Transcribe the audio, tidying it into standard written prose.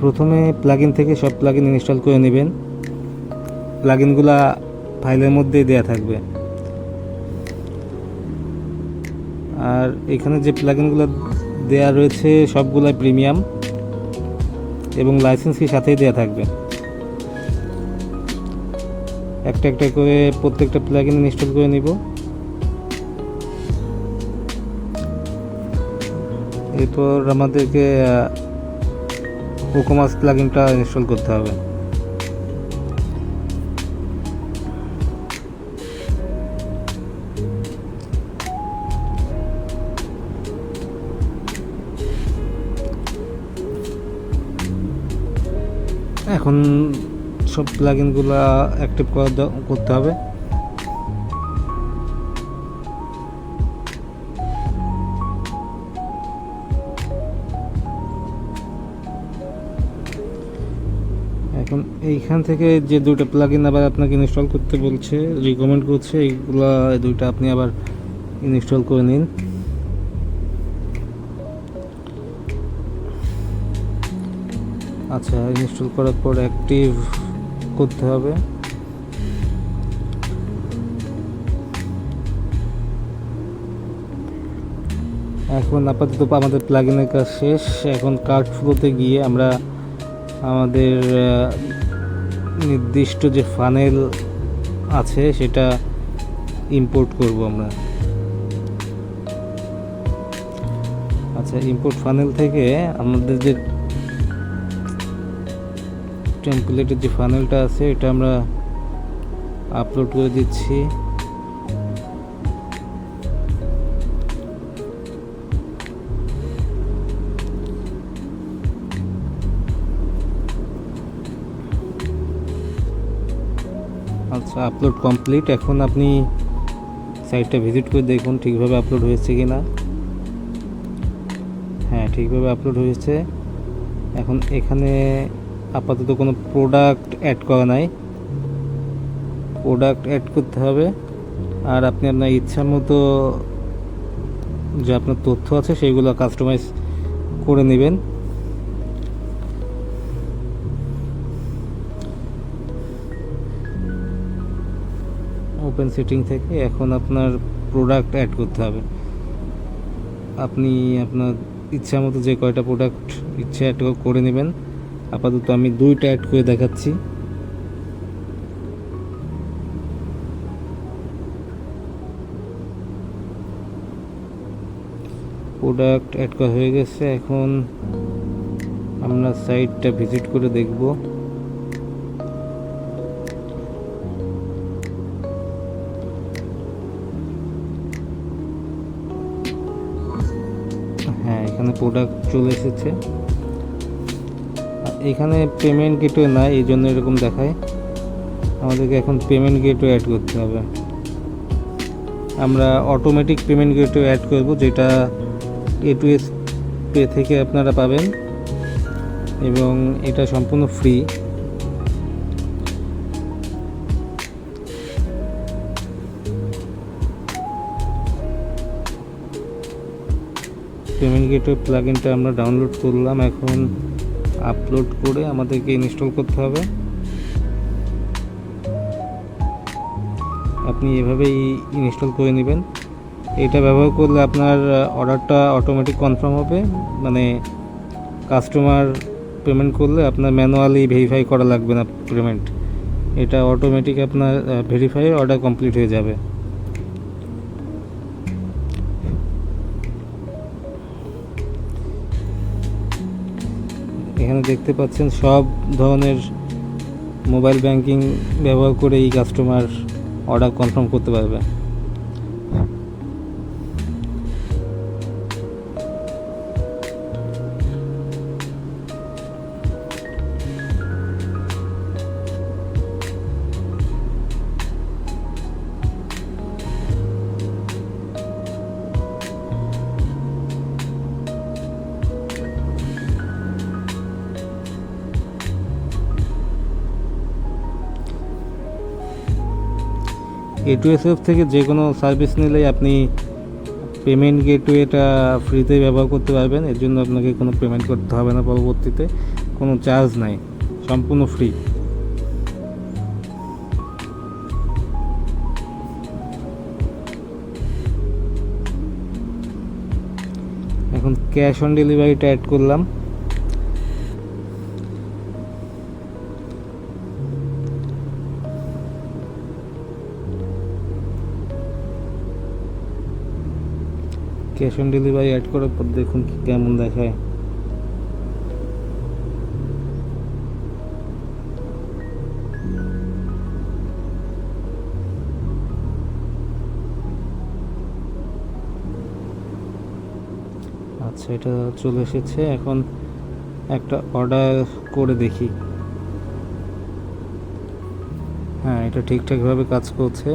প্রথমে প্লাগইন থেকে সব প্লাগইন ইনস্টল করে নেবেন। প্লাগইনগুলা ফাইলের মধ্যে দেয়া থাকবে। আর এখানে যে প্লাগইনগুলো দেয়া রয়েছে সবগুলাই প্রিমিয়াম এবং লাইসেন্স কি সাথেই দেয়া থাকবে। একটা একটা করে প্রত্যেকটা প্লাগইন ইনস্টল করে নিব। এরপর আমাদেরকে কোকোমাস প্লাগইনটা ইনস্টল করতে হবে। এখন সব প্লাগইনগুলো অ্যাক্টিভ করতে হবে। এখন এইখান থেকে যে দুটো প্লাগইন আবার আপনাকে ইনস্টল করতে বলছে, রিকমেন্ড করছে, এইগুলো দুইটা আপনি আবার ইনস্টল করে নিন। আচ্ছা, ইনস্টল করার পর অ্যাক্টিভ করতে হবে। এখন আপাতত আমাদের প্লাগইনের কাজ শেষ। এখন কার্ড ফ্লোতে গিয়ে আমরা আমাদের নির্দিষ্ট যে ফানেল আছে সেটা ইম্পোর্ট করব আমরা। আচ্ছা, ইম্পোর্ট ফানেল থেকে আমাদের যে টেমপ্লেটের যে ফানেলটা আছে এটা আমরা আপলোড করে দিচ্ছি। আচ্ছা, আপলোড কমপ্লিট। এখন আপনি সাইটটা ভিজিট করে দেখুন ঠিকভাবে আপলোড হয়েছে কি না। হ্যাঁ, ঠিকভাবে আপলোড হয়েছে। এখন এখানে আপাতত কোনো প্রোডাক্ট অ্যাড করা নাই, প্রোডাক্ট অ্যাড করতে হবে। আর আপনি আপনার ইচ্ছা মতো যে আপনার তথ্য আছে সেইগুলো কাস্টমাইজ করে নেবেন। ওপেন সেটিং থেকে এখন আপনার প্রোডাক্ট অ্যাড করতে হবে। আপনি আপনার ইচ্ছা মতো যে কয়টা প্রোডাক্ট ইচ্ছা অ্যাড করে নেবেন। আপাতত আমি দুইটা অ্যাড করে দেখাচ্ছি। প্রোডাক্ট অ্যাড করা হয়ে গেছে। এখন আমরা সাইটটা ভিজিট করে দেখব। হ্যাঁ, এখানে প্রোডাক্ট চলে এসেছে। এখানে পেমেন্ট গেটওয়ে নাই, এই জন্য এরকম দেখায়। আমাদেরকে এখন পেমেন্ট গেটওয়ে অ্যাড করতে হবে। আমরা অটোমেটিক পেমেন্ট গেটওয়ে অ্যাড করব, যেটা A2S পে থেকে আপনারা পাবেন এবং এটা সম্পূর্ণ ফ্রি। পেমেন্ট গেটওয়ে প্লাগইনটা আমরা ডাউনলোড করলাম। এখন আপলোড করে আমাদেরকে ইনস্টল করতে হবে। আপনি এভাবেই ইনস্টল করে নেবেন। এটা ব্যবহার করলে আপনার অর্ডারটা অটোমেটিক কনফার্ম হবে। মানে কাস্টমার পেমেন্ট করলে আপনার ম্যানুয়ালি ভেরিফাই করা লাগবে না পেমেন্ট, এটা অটোমেটিক আপনার ভেরিফাই অর্ডার কমপ্লিট হয়ে যাবে। এখানে দেখতে পাচ্ছেন সব ধরনের মোবাইল ব্যাংকিং ব্যবহার করে এই কাস্টমার অর্ডার কনফার্ম করতে পারবে। A2S থেকে যে কোনো সার্ভিস নিলেই আপনি পেমেন্ট গেটওয়েটা ফ্রিতে ব্যবহার করতে পারবেন। এর জন্য আপনাকে কোনো পেমেন্ট করতে হবে না পরবর্তীতে। কোনো চার্জ নাই, সম্পূর্ণ ফ্রি। এখন ক্যাশ অন ডেলিভারিটা অ্যাড করলাম। ক্যাশ অন ডেলিভারি অ্যাড করার পর দেখুন কেমন দেখায়। আচ্ছা, এটা চলে এসেছে। এখন একটা অর্ডার করে দেখি। হ্যাঁ, এটা ঠিকঠাকভাবে কাজ করছে।